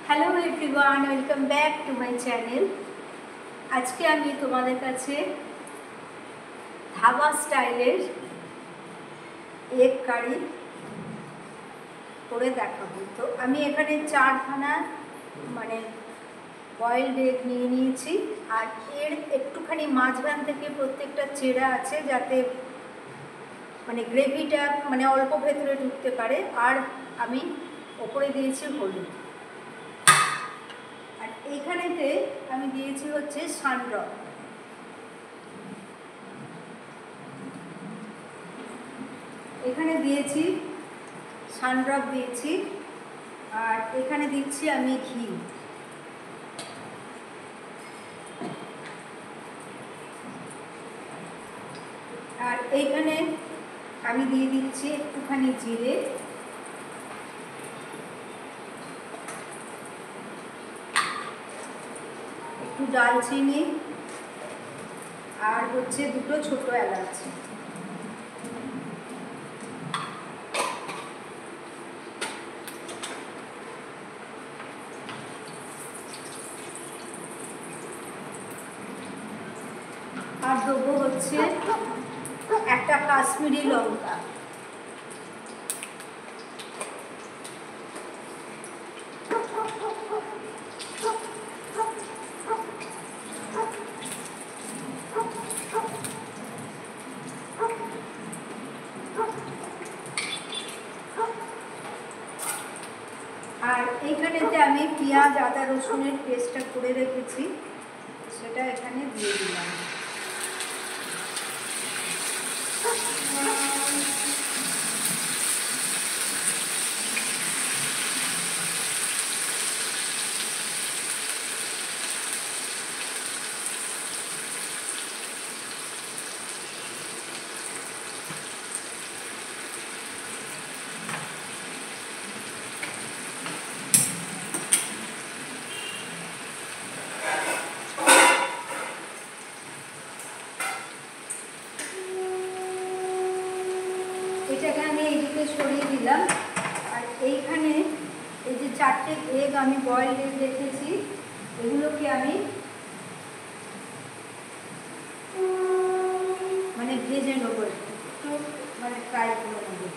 Hello everyone, welcome back to my channel. আজকে আমি তোমাদের কাছে ধাবা স্টাইলের এগ কারি করে দেখাবো। তো আমি এখানে 4খানা বয়েলড এগ নিয়ে নিয়েছি, আর এর একটুখানি মাঝখান থেকে প্রত্যেকটা চেরা আছে যাতে গ্রেভিটা অল্প ভেতরে ঢুকতে পারে। আর আমি ওপরে দিয়েছি হলুদ, আর এইখানেতে আমি দিয়েছি হচ্ছে সানড্রপ। এখানে দিয়েছি সানড্রপ দিয়েছি, আর এখানে দিচ্ছি আমি ঘি। আর এইখানে আমি দিয়ে দিচ্ছি একটুখানি জিরে, একটু দালচিনি, আর হচ্ছে 2টো ছোটো এলাচ। আর দেবো হচ্ছে একটা কাশ্মীরি লঙ্কা। আর এইখানেতে আমি পেঁয়াজ আদা রসুনের পেস্টটা করে রেখেছি, সেটা এখানে দিয়ে দিলাম। এটাকে আমি এইদিকে সরিয়ে দিলাম। আর এইখানে এই যে 4টে এগ আমি বয়েলড এগ রেখেছি, এগুলোকে আমি ভেজে নেবো, একটু ফ্রাই করে নেবো।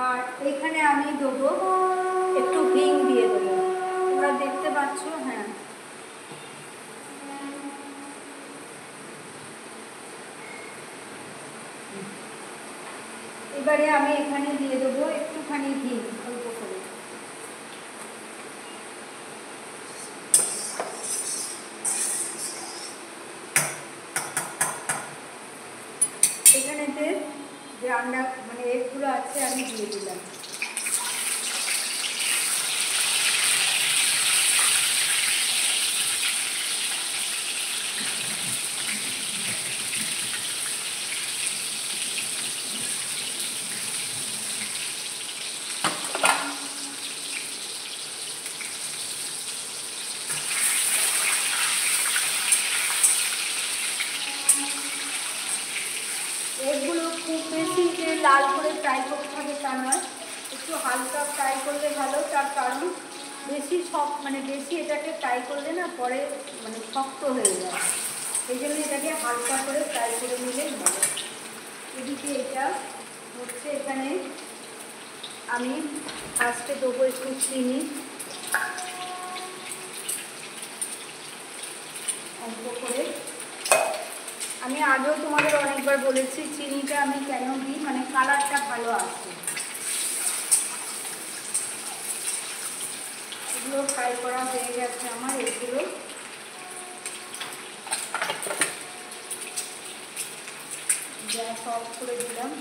আর এখানে আমি দেবো একটু হিং দিয়ে দেবো, তোমরা দেখতে পাচ্ছ। হ্যাঁ, এবারে আমি এখানে দিয়ে দেবো একটুখানি ঘি, অল্প করে। এখানেতে যে আন্ডা এগুলো আছে আমি দিয়ে দিলাম। এগুলো খুব বেশি যে লাল করে ফ্রাই করতে হবে তা নয়, একটু হালকা ফ্রাই করলে ভালো। তার কারণ বেশি বেশি এটাকে ফ্রাই করলে না পরে শক্ত হয়ে যায়, এই জন্য এটাকে হালকা করে ফ্রাই করে নিলেই ভালো। এদিকে এটা হচ্ছে, এখানে আমি ফার্স্টে দেবো একটু চিনি, অল্প করে। আমি আগেও তোমাদের অনেকবার বলেছি চিনিটা আমি কেন দিই, কালারটা ভালো আসে। এগুলো ফ্রাই করা হয়ে গেছে আমার। এগুলো গ্যাস অফ করে দিলাম।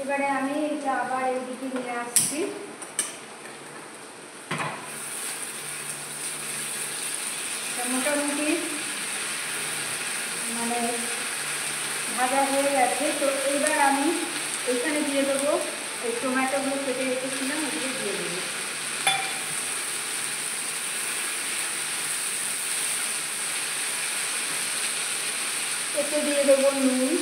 এবারে আমি এটা আবার এইদিকে নিয়ে আসছি। মোটামুটি মানে ভাজা হয়ে গেছে। তো এইবার আমি এখানে দিয়ে দেবো এই টমেটোগুলো কেটে রেখেছিলাম, ওগুলো দিয়ে দেবো। এতে দিয়ে দেবো নুন,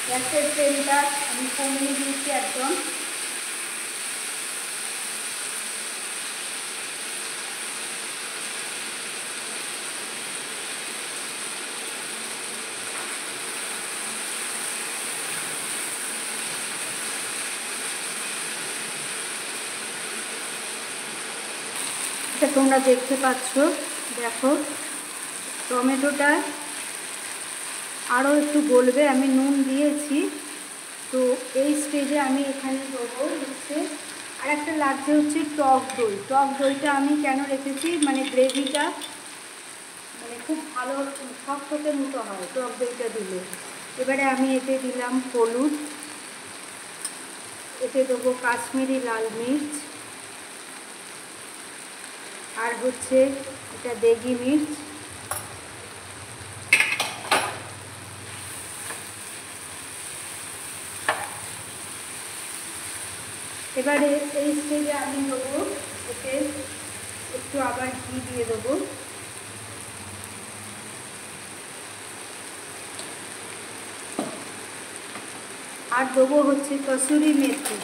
গ্যাসের তেলটা আমি কমিয়ে দিয়েছি একদম। এটা তোমরা দেখতে পাচ্ছ, দেখো টমেটোটা আরও একটু গলবে। আমি নুন দিয়েছি। তো এই স্টেজে আমি এখানে দেবো হচ্ছে আর একটা লাগছে হচ্ছে টক দই। টক দইটা আমি কেন রেখেছি, মানে গ্রেভিটা মানে খুব ভালো থকথকে মতো হয় টক দইটা দিলে। এবারে আমি এতে দিলাম হলুদ, এতে দেবো কাশ্মীরি লাল মির্চ, আর হচ্ছে এটা দেগি মির্চ। এবারে এই স্টেজে আমি দেবো এতে একটু আবার ঘি দিয়ে দেবো। আর দেবো হচ্ছে কসুরি মেথি।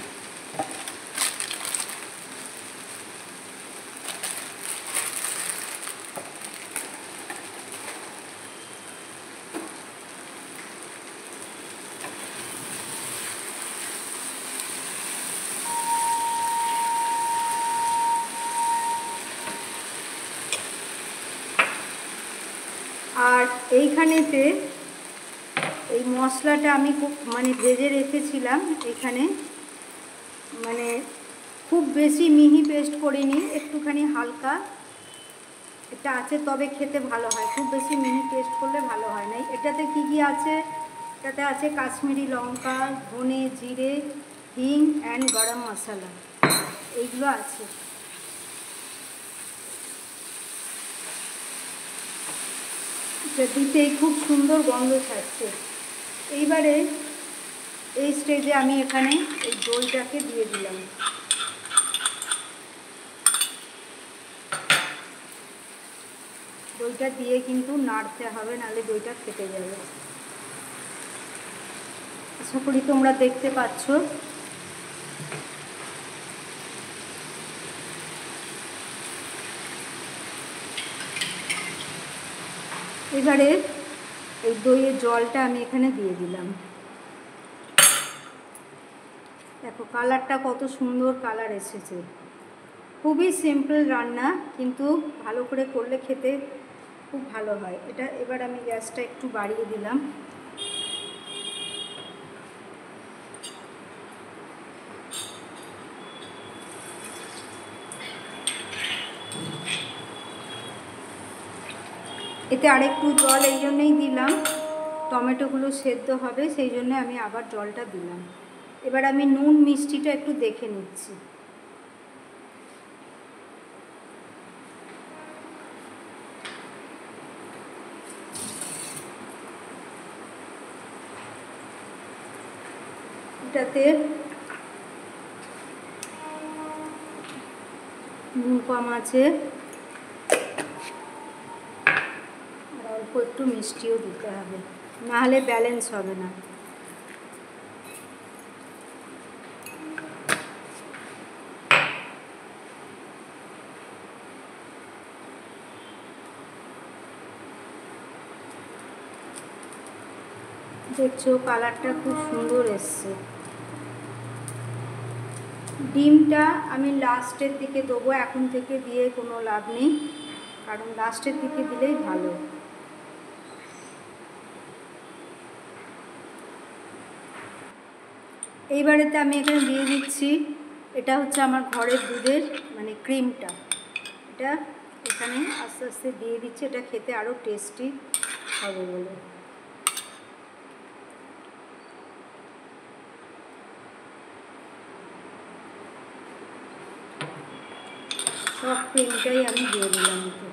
আর এইখানেতে এই মশলাটা আমি খুব মানে ভেজে রেখেছিলাম এখানে, মানে খুব বেশি মিহি পেস্ট করিনি, একটুখানি হালকা এটা আছে, তবে খেতে ভালো হয়। খুব বেশি মিহি পেস্ট করলে ভালো হয় না। এটাতে কি কি আছে, এটাতে আছে কাশ্মীরি লঙ্কা, ধনে, জিরে, হিং অ্যান্ড গরম মশলা, এইগুলো আছে। এটা দিতেই খুব সুন্দর গন্ধ ছাড়ছে। এইবারে এই স্টেজে আমি এখানে এই দইটাকে দিয়ে দিলাম। দইটা দিয়ে কিন্তু নাড়তে হবে, নাহলে দইটা ফেটে যাবে। আশা করি তোমরা দেখতে পাচ্ছ। এবারে এই দইয়ের জলটা আমি এখানে দিয়ে দিলাম। দেখো কালারটা কত সুন্দর কালার এসেছে। খুবই সিম্পল রান্না, কিন্তু ভালো করে করলে খেতে খুব ভালো হয় এটা। এবার আমি গ্যাসটা একটু বাড়িয়ে দিলাম। এতে আরেকটু জল এই জন্যই দিলাম, টমেটোগুলো সেদ্ধ হবে, সেই জন্য আমি আবার জলটা দিলাম। এবার আমি নুন মিষ্টিটা একটু দেখে নিচ্ছি। এটাতে নুন কম আছে, আর অল্প একটু মিষ্টিও দিতে হবে, নাহলে ব্যালেন্স হবে না। দেখছো কালারটা খুব সুন্দর এসছে। ডিমটা আমি লাস্টের দিকে দেবো, এখন থেকে দিয়ে কোনো লাভ নেই, কারণ লাস্টের দিকে দিলেই ভালো। এইবারেতে আমি এখানে দিয়ে দিচ্ছি, এটা হচ্ছে আমার ঘরের দুধের মানে ক্রিমটা, এটা এখানে আস্তে আস্তে দিয়ে দিচ্ছি, এটা খেতে আরও টেস্টি হবে বলে। সব ক্রিমটাই আমি দিয়ে দিলাম এতে।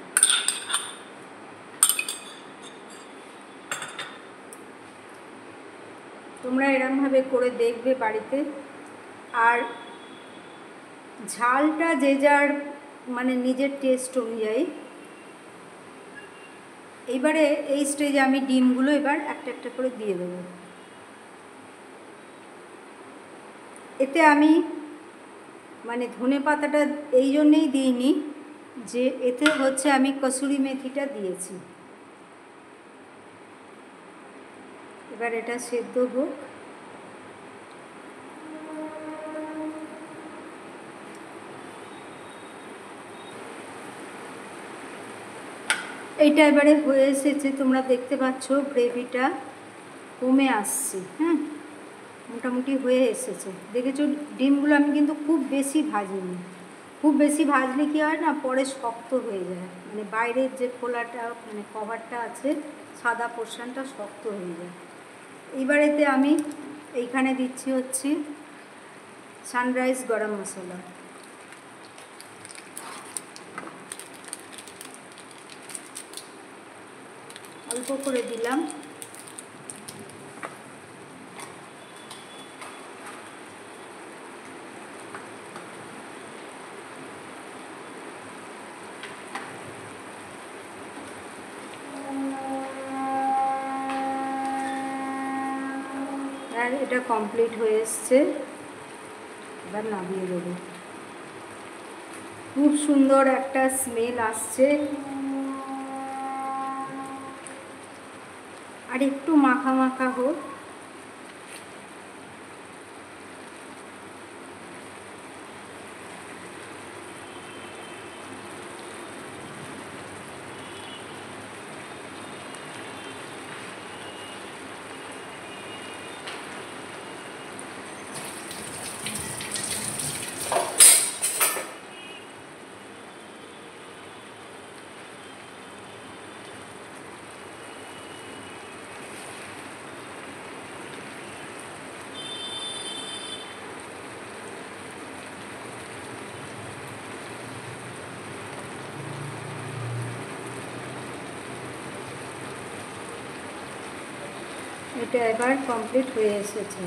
তোমরা এরকমভাবে করে দেখবে বাড়িতে। আর ঝালটা যে যার মানে নিজের টেস্ট অনুযায়ী। এইবারে এই স্টেজে আমি ডিমগুলো এবার একটা একটা করে দিয়ে দেবো। এতে আমি মানে ধনে পাতাটা এই জন্যেই দিইনি যে এতে হচ্ছে আমি কসুরি মেথিটা দিয়েছি। এবার এটা সেদ্ধ হোক। এইটা এবারে হয়ে এসেছে, তোমরা দেখতে পাচ্ছ গ্রেভিটা কমে আসছে। হ্যাঁ, মোটামুটি হয়ে এসেছে, দেখেছো। ডিমগুলো আমি কিন্তু খুব বেশি ভাজিনি, খুব বেশি ভাজলে কী হয় না, পরে শক্ত হয়ে যায়, মানে বাইরের যে খোলাটা মানে কভারটা আছে সাদা পোর্শনটা শক্ত হয়ে যায়। এইবারেতে আমি এইখানে দিচ্ছি হচ্ছে সানরাইজ গরম মশলা, অল্প করে দিলাম। আর এটা কমপ্লিট হয়ে এসছে, এবার নামিয়ে দেবো। খুব সুন্দর একটা স্মেল আসছে। আর একটু মাখা মাখা হোক। এটা এবার কমপ্লিট হয়ে এসেছে।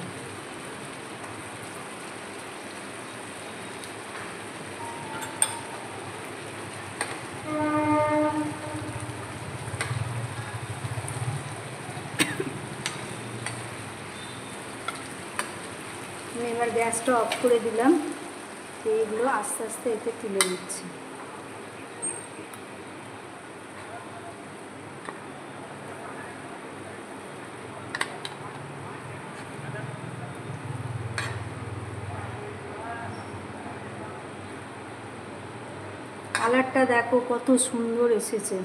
আমি এবার গ্যাসটা অফ করে দিলাম, এইগুলো আস্তে আস্তে এতে তুলে দিচ্ছি। কালারটা দেখো কত সুন্দর এসেছে।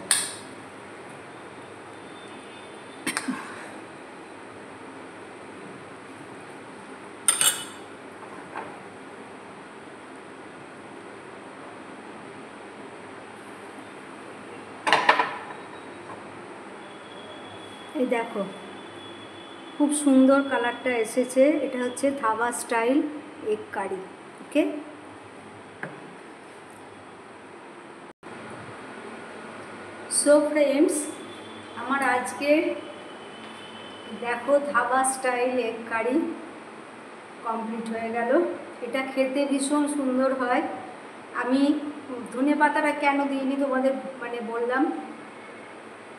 এই দেখো খুব সুন্দর কালারটা এসেছে। এটা হচ্ছে dhaba style egg curry. Okay, so friends, আমার আজকে দেখো dhaba style egg curry complete হয়ে গেল। এটা খেতে ভীষণ সুন্দর হয়। আমি ধনে পাতাটা কেন দিইনি তোমাদের মানে বললাম,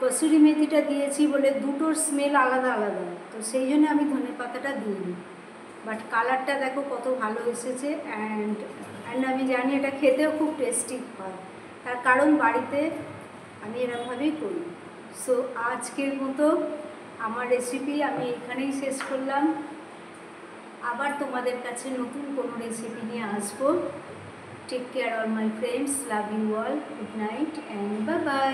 কসুরি মেথিটা দিয়েছি বলে দুটোর স্মেল আলাদা আলাদা, তো সেই জন্য আমি ধনে পাতাটা দিইনি। বাট কালারটা দেখো কত ভালো এসেছে। অ্যান্ড আমি জানি এটা খেতেও খুব টেস্টি হয়, তার কারণ বাড়িতে আমি এরকমভাবেই করি। সো আজকের মতো আমার রেসিপি আমি এখানেই শেষ করলাম। আবার তোমাদের কাছে নতুন কোনো রেসিপি নিয়ে আসবো। Take care all my friends, love you all, good night and bye by.